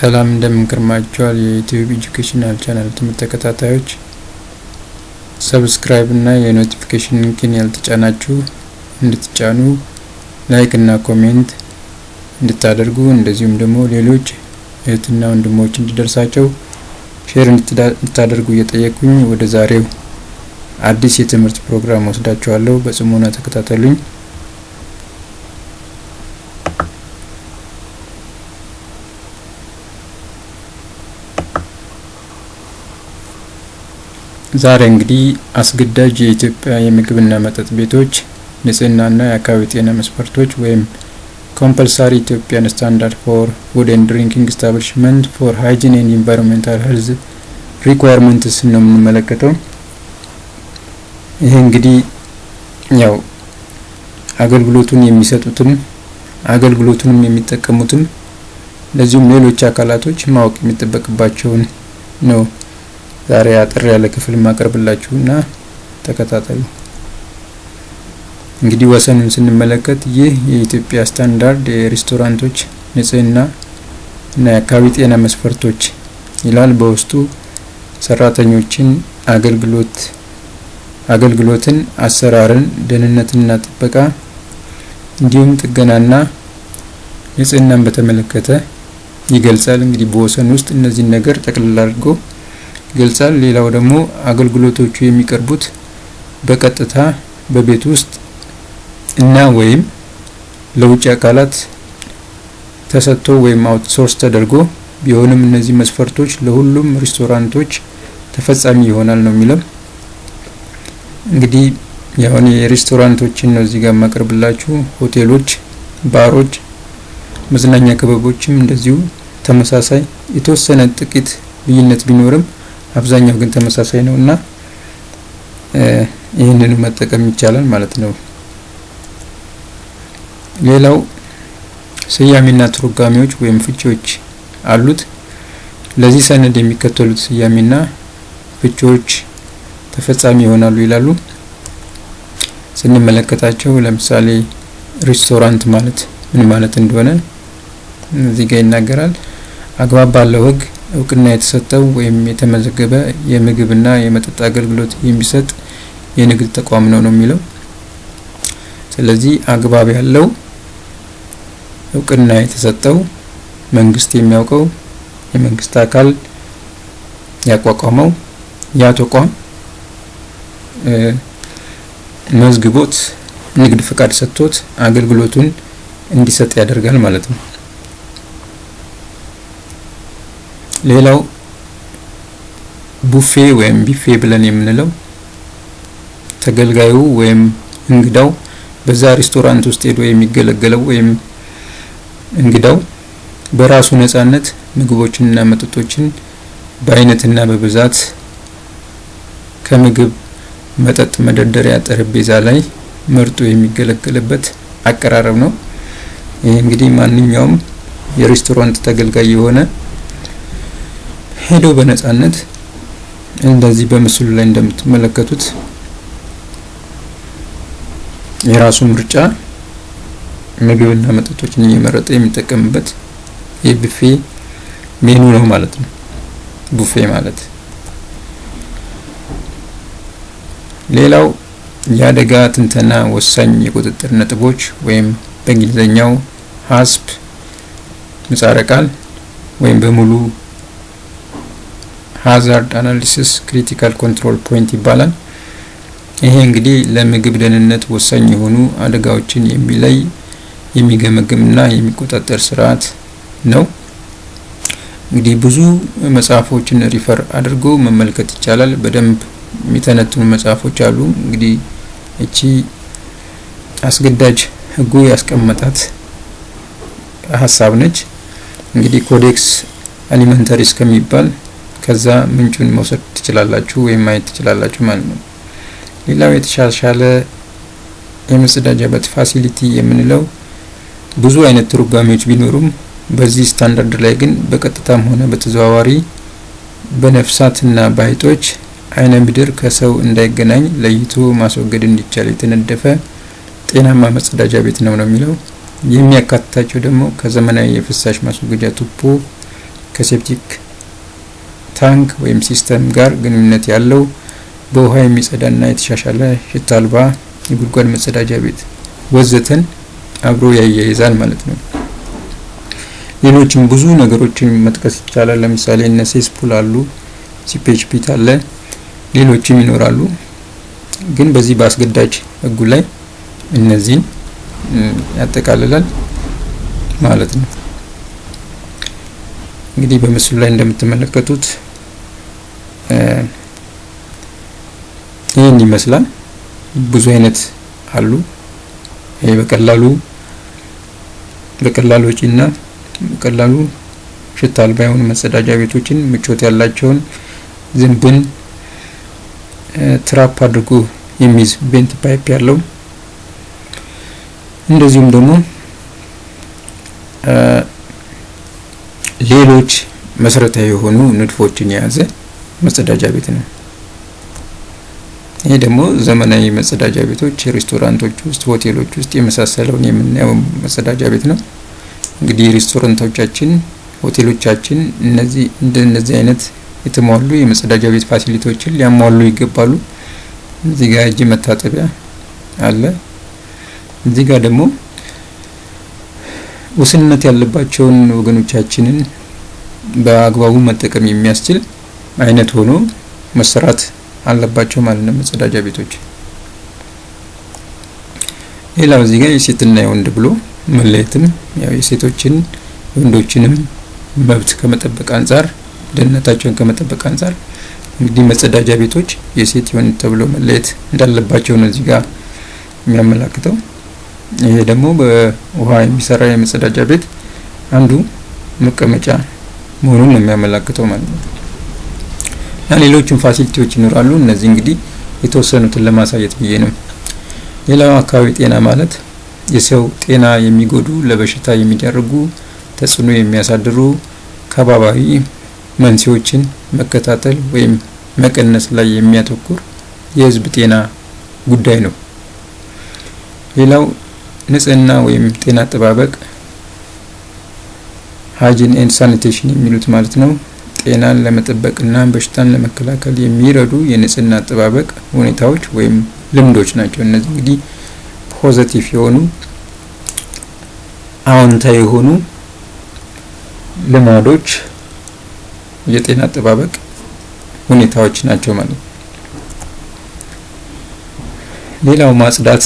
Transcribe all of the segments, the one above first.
ሰላም እንደምንከርማችኋል የዩቲዩብ ኤጁኬሽናል ቻናል ትምህርት ተከታታዮች ሰብስክራይብ እና የኖቲፊኬሽን ሊንክን ያልተጫናችሁ እንድትጫኑ ላይክ እና ኮሜንት እንድታደርጉ እንደዚሁም ደግሞ ሌሎች እህትና ወንድሞች እንዲደርሳቸው ሼር እንድታደርጉ እየጠየቁኝ ወደ ዛሬው አዲስ የትምህርት ፕሮግራም ወስዳችኋለሁ። በጽሞና ተከታተሉኝ። ዛሬ እንግዲህ አስገዳጅ የኢትዮጵያ የምግብና መጠጥ ቤቶች ንጽህናና የአካባቢ ጤና መስፈርቶች ወይም compulsory Ethiopian standard for food and drinking establishment for hygiene and environmental health requirements ነው የምንመለከተው። ይሄ እንግዲህ ያው አገልግሎቱን የሚሰጡትም አገልግሎቱንም የሚጠቀሙትም ለዚሁም ሌሎች አካላቶች ማወቅ የሚጠበቅባቸውን ነው ዛሬ አጥር ያለ ክፍል ማቀርብላችሁና ተከታተሉ። እንግዲህ ወሰኑን ስንመለከት ይህ የኢትዮጵያ ስታንዳርድ የሬስቶራንቶች ንጽህና እና የአካባቢ ጤና መስፈርቶች ይላል። በውስጡ ሰራተኞችን አገልግሎትን፣ አሰራርን፣ ደህንነትና ጥበቃ እንዲሁም ጥገናና ንጽህናን በተመለከተ ይገልጻል። እንግዲህ በወሰን ውስጥ እነዚህ ነገር ጠቅልል አድርጎ ይገልጻል። ሌላው ደግሞ አገልግሎቶቹ የሚቀርቡት በቀጥታ በቤት ውስጥ እና ወይም ለውጭ አካላት ተሰጥቶ ወይም አውትሶርስ ተደርጎ ቢሆንም እነዚህ መስፈርቶች ለሁሉም ሬስቶራንቶች ተፈጻሚ ይሆናል ነው የሚለው። እንግዲህ ያው የሬስቶራንቶችን ነው እዚህ ጋር ማቀርብላችሁ። ሆቴሎች፣ ባሮች፣ መዝናኛ ክበቦችም እንደዚሁ ተመሳሳይ የተወሰነ ጥቂት ልዩነት ቢኖርም አብዛኛው ግን ተመሳሳይ ነውና ይሄንን መጠቀም ይቻላል ማለት ነው። ሌላው ስያሜና ትርጓሜዎች ወይም ፍቺዎች አሉት። ለዚህ ሰነድ የሚከተሉት ስያሜና ፍቺዎች ተፈጻሚ ይሆናሉ ይላሉ። ስንመለከታቸው ለምሳሌ ሬስቶራንት ማለት ምን ማለት እንደሆነ እዚህ ጋር ይናገራል። አግባብ ባለው ሕግ እውቅና የተሰጠው ወይም የተመዘገበ የምግብና የመጠጥ አገልግሎት የሚሰጥ የንግድ ተቋም ነው የሚለው። ስለዚህ አግባብ ያለው እውቅና የተሰጠው መንግስት የሚያውቀው የመንግስት አካል ያቋቋመው ያ ተቋም መዝግቦት ንግድ ፍቃድ ሰጥቶት አገልግሎቱን እንዲሰጥ ያደርጋል ማለት ነው። ሌላው ቡፌ ወይም ቢፌ ብለን የምንለው ተገልጋዩ ወይም እንግዳው በዛ ሬስቶራንት ውስጥ ሄዶ የሚገለገለው ወይም እንግዳው በራሱ ነፃነት ምግቦችንና መጠጦችን በአይነትና በብዛት ከምግብ መጠጥ መደርደሪያ ጠረጴዛ ላይ መርጦ የሚገለገልበት አቀራረብ ነው። ይሄ እንግዲህ ማንኛውም የሬስቶራንት ተገልጋይ የሆነ ሄዶ በነፃነት እንደዚህ በምስሉ ላይ እንደምትመለከቱት የራሱ ምርጫ ምግብና መጠጦችን እየመረጠ የሚጠቀምበት የቡፌ ሜኑ ነው ማለት ነው። ቡፌ ማለት ሌላው የአደጋ ትንተና ወሳኝ የቁጥጥር ነጥቦች ወይም በእንግሊዘኛው ሃስፕ ምህጻረ ቃል ወይም በሙሉ ሃዛርድ አናሊሲስ ክሪቲካል ኮንትሮል ፖይንት ይባላል። ይሄ እንግዲህ ለምግብ ደህንነት ወሳኝ የሆኑ አደጋዎችን የሚለይ የሚገመግምና የሚቆጣጠር ስርዓት ነው። እንግዲህ ብዙ መጽሐፎችን ሪፈር አድርጎ መመልከት ይቻላል። በደንብ የሚተነትኑ መጽሐፎች አሉ። እንግዲህ እቺ አስገዳጅ ህጉ ያስቀመጣት ሐሳብ ነች። እንግዲህ ኮዴክስ አሊመንታሪስ ከሚባል ከዛ ምንጩን መውሰድ ትችላላችሁ ወይም ማየት ትችላላችሁ ማለት ነው። ሌላው የተሻሻለ የመጸዳጃ ቤት ፋሲሊቲ የምንለው ብዙ አይነት ትርጓሜዎች ቢኖሩም በዚህ ስታንዳርድ ላይ ግን በቀጥታም ሆነ በተዘዋዋሪ በነፍሳትና ባይጦች አይነ ምድር ከሰው እንዳይገናኝ ለይቶ ማስወገድ እንዲቻል የተነደፈ ጤናማ መጸዳጃ ቤት ነው የሚለው። የሚያካትታቸው ደግሞ ከዘመናዊ የፍሳሽ ማስወገጃ ቱቦ ከሴፕቲክ ታንክ ወይም ሲስተም ጋር ግንኙነት ያለው በውሃ የሚጸዳና የተሻሻለ ሽታ አልባ የጉድጓድ መጸዳጃ ቤት ወዘተን አብሮ ያያይዛል ማለት ነው። ሌሎችም ብዙ ነገሮችን መጥቀስ ይቻላል። ለምሳሌ እነ ሴስፑል አሉ፣ ሲፔጅ ፒት አለ፣ ሌሎችም ይኖራሉ። ግን በዚህ በአስገዳጅ ህጉ ላይ እነዚህን ያጠቃልላል ማለት ነው። እንግዲህ በምስሉ ላይ እንደምትመለከቱት ይህን ይመስላል። ብዙ አይነት አሉ። ይሄ በቀላሉ ወጪና በቀላሉ ሽታ አልባ የሆኑ መጸዳጃ ቤቶችን ምቾት ያላቸውን ዝንብን ትራፕ አድርጎ የሚይዝ ቬንት ፓይፕ ያለው እንደዚሁም ደግሞ ሌሎች መሰረታዊ የሆኑ ንድፎችን የያዘ መጸዳጃ ቤት ነው። ይሄ ደግሞ ዘመናዊ መጸዳጃ ቤቶች ሬስቶራንቶች ውስጥ፣ ሆቴሎች ውስጥ የመሳሰለውን የምናየው መጸዳጃ ቤት ነው። እንግዲህ ሬስቶራንቶቻችን፣ ሆቴሎቻችን እንደነዚህ አይነት የተሟሉ የመጸዳጃ ቤት ፋሲሊቲዎችን ሊያሟሉ ይገባሉ። እዚህ ጋር እጅ መታጠቢያ አለ። እዚህ ጋር ደግሞ ውስንነት ያለባቸውን ወገኖቻችንን በአግባቡ መጠቀም የሚያስችል አይነት ሆኖ መሰራት አለባቸው ማለት ነው መጸዳጃ ቤቶች። ሌላው እዚህ ጋር የሴትና የወንድ ብሎ መለየትም ያው የሴቶችን የወንዶችንም መብት ከመጠበቅ አንፃር፣ ደህንነታቸውን ከመጠበቅ አንፃር እንግዲህ መጸዳጃ ቤቶች የሴት የወንድ ተብሎ መለየት እንዳለባቸው ነው እዚህ ጋር የሚያመላክተው። ይሄ ደግሞ በውሃ የሚሰራ የመጸዳጃ ቤት አንዱ መቀመጫ መሆኑን ነው የሚያመላክተው ማለት ነው። እና ሌሎችም ፋሲሊቲዎች ይኖራሉ። እነዚህ እንግዲህ የተወሰኑትን ለማሳየት ብዬ ነው። ሌላው አካባቢ ጤና ማለት የሰው ጤና የሚጎዱ ለበሽታ የሚዳርጉ ተጽዕኖ የሚያሳድሩ ከባባዊ መንስኤዎችን መከታተል ወይም መቀነስ ላይ የሚያተኩር የህዝብ ጤና ጉዳይ ነው። ሌላው ንጽህና ወይም ጤና አጠባበቅ ሃይጂን ኤንድ ሳኒቴሽን የሚሉት ማለት ነው። ጤናን ለመጠበቅና በሽታን ለመከላከል የሚረዱ የንጽህና አጠባበቅ ሁኔታዎች ወይም ልምዶች ናቸው። እነዚህ እንግዲህ ፖዚቲቭ የሆኑ አዎንታዊ የሆኑ ልማዶች የጤና አጠባበቅ ሁኔታዎች ናቸው ማለት ነው። ሌላው ማጽዳት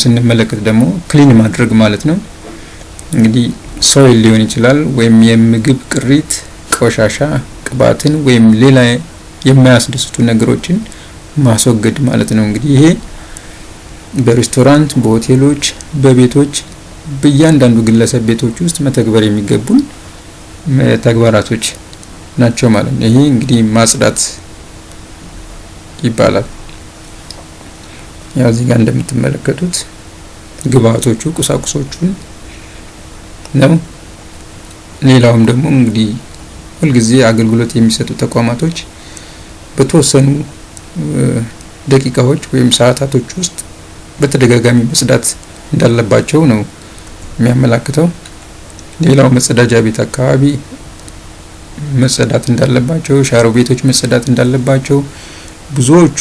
ስንመለከት ደግሞ ክሊን ማድረግ ማለት ነው። እንግዲህ ሶይል ሊሆን ይችላል ወይም የምግብ ቅሪት፣ ቆሻሻ፣ ቅባትን ወይም ሌላ የማያስደስቱ ነገሮችን ማስወገድ ማለት ነው። እንግዲህ ይሄ በሬስቶራንት፣ በሆቴሎች፣ በቤቶች በእያንዳንዱ ግለሰብ ቤቶች ውስጥ መተግበር የሚገቡን ተግባራቶች ናቸው ማለት ነው። ይሄ እንግዲህ ማጽዳት ይባላል። ያው እዚህ ጋር እንደምትመለከቱት ግብአቶቹ ቁሳቁሶቹን ነው። ሌላውም ደግሞ እንግዲህ ሁልጊዜ አገልግሎት የሚሰጡ ተቋማቶች በተወሰኑ ደቂቃዎች ወይም ሰዓታቶች ውስጥ በተደጋጋሚ መጽዳት እንዳለባቸው ነው የሚያመላክተው። ሌላው መጸዳጃ ቤት አካባቢ መጸዳት እንዳለባቸው፣ ሻወር ቤቶች መጸዳት እንዳለባቸው፣ ብዙዎቹ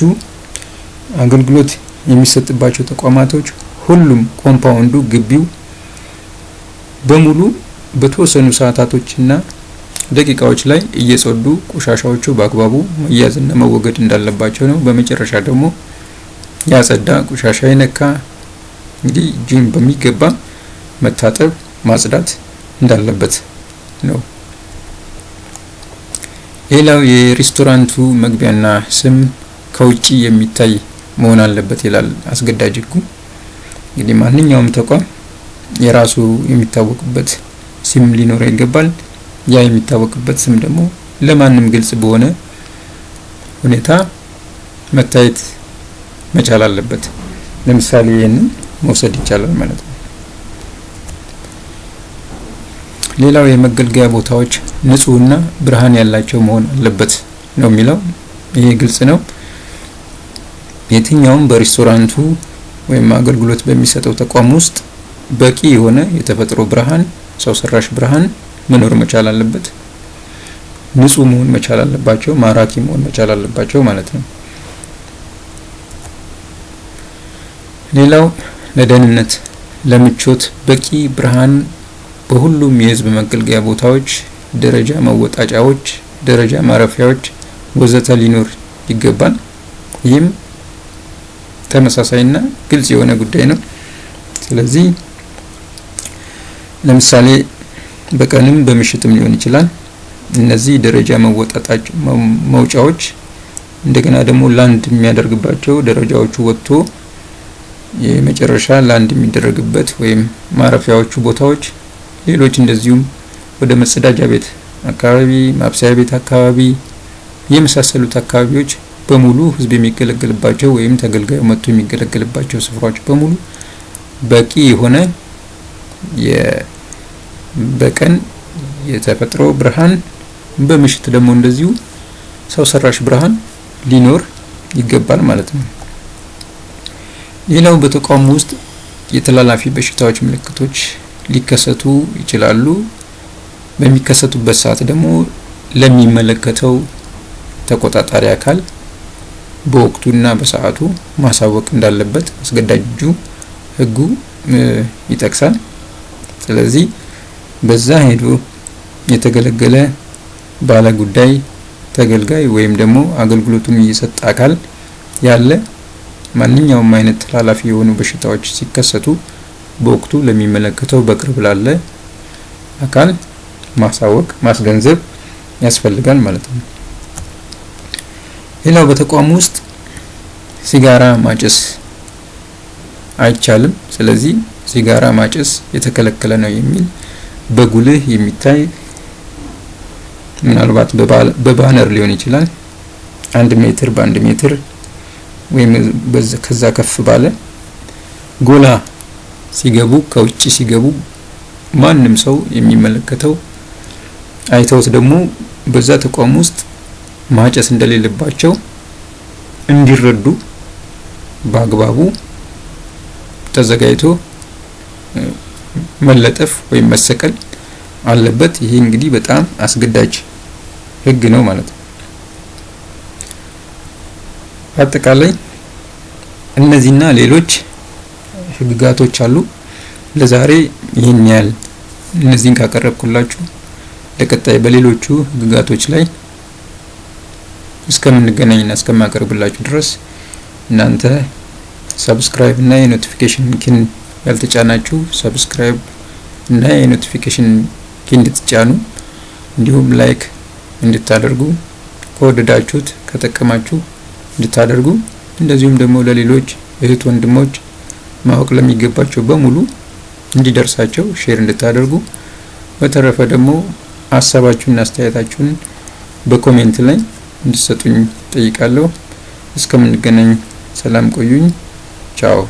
አገልግሎት የሚሰጥባቸው ተቋማቶች ሁሉም ኮምፓውንዱ ግቢው በሙሉ በተወሰኑ ሰዓታቶችና ደቂቃዎች ላይ እየጸዱ ቆሻሻዎቹ በአግባቡ መያዝና መወገድ እንዳለባቸው ነው። በመጨረሻ ደግሞ ያጸዳ ቆሻሻ የነካ እንግዲህ እጁን በሚገባ መታጠብ ማጽዳት እንዳለበት ነው። ሌላው የሬስቶራንቱ መግቢያና ስም ከውጪ የሚታይ መሆን አለበት ይላል አስገዳጅ ህጉ። እንግዲህ ማንኛውም ተቋም የራሱ የሚታወቅበት ስም ሊኖረው ይገባል። ያ የሚታወቅበት ስም ደግሞ ለማንም ግልጽ በሆነ ሁኔታ መታየት መቻል አለበት። ለምሳሌ ይሄንን መውሰድ ይቻላል ማለት ነው። ሌላው የመገልገያ ቦታዎች ንጹህና ብርሃን ያላቸው መሆን አለበት ነው የሚለው። ይሄ ግልጽ ነው። የትኛውም በሬስቶራንቱ ወይም አገልግሎት በሚሰጠው ተቋም ውስጥ በቂ የሆነ የተፈጥሮ ብርሃን ሰው ሰራሽ ብርሃን መኖር መቻል አለበት። ንጹህ መሆን መቻል አለባቸው፣ ማራኪ መሆን መቻል አለባቸው ማለት ነው። ሌላው ለደህንነት፣ ለምቾት በቂ ብርሃን በሁሉም የህዝብ መገልገያ ቦታዎች፣ ደረጃ መወጣጫዎች፣ ደረጃ ማረፊያዎች ወዘተ ሊኖር ይገባል። ይህም ተመሳሳይና ግልጽ የሆነ ጉዳይ ነው። ስለዚህ ለምሳሌ በቀንም በምሽትም ሊሆን ይችላል። እነዚህ ደረጃ መውጫዎች እንደገና ደግሞ ላንድ የሚያደርግባቸው ደረጃዎቹ ወጥቶ የመጨረሻ ላንድ የሚደረግበት ወይም ማረፊያዎቹ ቦታዎች፣ ሌሎች እንደዚሁም ወደ መጸዳጃ ቤት አካባቢ፣ ማብሰያ ቤት አካባቢ የመሳሰሉት አካባቢዎች በሙሉ ህዝብ የሚገለገልባቸው ወይም ተገልጋዩ መጥቶ የሚገለገልባቸው ስፍራዎች በሙሉ በቂ የሆነ በቀን የተፈጥሮ ብርሃን፣ በምሽት ደግሞ እንደዚሁ ሰው ሰራሽ ብርሃን ሊኖር ይገባል ማለት ነው። ሌላው በተቋሙ ውስጥ የተላላፊ በሽታዎች ምልክቶች ሊከሰቱ ይችላሉ። በሚከሰቱበት ሰዓት ደግሞ ለሚመለከተው ተቆጣጣሪ አካል በወቅቱና በሰዓቱ ማሳወቅ እንዳለበት አስገዳጁ ህጉ ይጠቅሳል። ስለዚህ በዛ ሄዶ የተገለገለ ባለ ጉዳይ ተገልጋይ ወይም ደግሞ አገልግሎቱን እየሰጠ አካል ያለ ማንኛውም አይነት ተላላፊ የሆኑ በሽታዎች ሲከሰቱ በወቅቱ ለሚመለከተው በቅርብ ላለ አካል ማሳወቅ፣ ማስገንዘብ ያስፈልጋል ማለት ነው። ሌላው በተቋሙ ውስጥ ሲጋራ ማጨስ አይቻልም። ስለዚህ ሲጋራ ማጨስ የተከለከለ ነው የሚል በጉልህ የሚታይ ምናልባት በባነር ሊሆን ይችላል 1 ሜትር በ1 ሜትር ወይም ከዛ ከፍ ባለ ጎላ ሲገቡ ከውጪ ሲገቡ ማንም ሰው የሚመለከተው አይተውት ደግሞ በዛ ተቋም ውስጥ ማጨስ እንደሌለባቸው እንዲረዱ በአግባቡ ተዘጋጅቶ መለጠፍ ወይም መሰቀል አለበት። ይሄ እንግዲህ በጣም አስገዳጅ ህግ ነው ማለት ነው። አጠቃላይ እነዚህና ሌሎች ህግጋቶች አሉ። ለዛሬ ይህን ያህል እነዚህን ካቀረብኩላችሁ ለቀጣይ በሌሎቹ ህግጋቶች ላይ እስከምንገናኝና እስከማቀርብላችሁ ድረስ እናንተ ሰብስክራይብ እና የኖቲፊኬሽን ኪን ያልተጫናችሁ ሰብስክራይብ እና የኖቲፊኬሽን ኪን እንድትጫኑ እንዲሁም ላይክ እንድታደርጉ ከወደዳችሁት ከጠቀማችሁ እንድታደርጉ እንደዚሁም ደግሞ ለሌሎች እህት ወንድሞች ማወቅ ለሚገባቸው በሙሉ እንዲደርሳቸው ሼር እንድታደርጉ፣ በተረፈ ደግሞ ሀሳባችሁና አስተያየታችሁን በኮሜንት ላይ እንድትሰጡኝ ጠይቃለሁ። እስከምንገናኝ ሰላም ቆዩኝ። ቻው።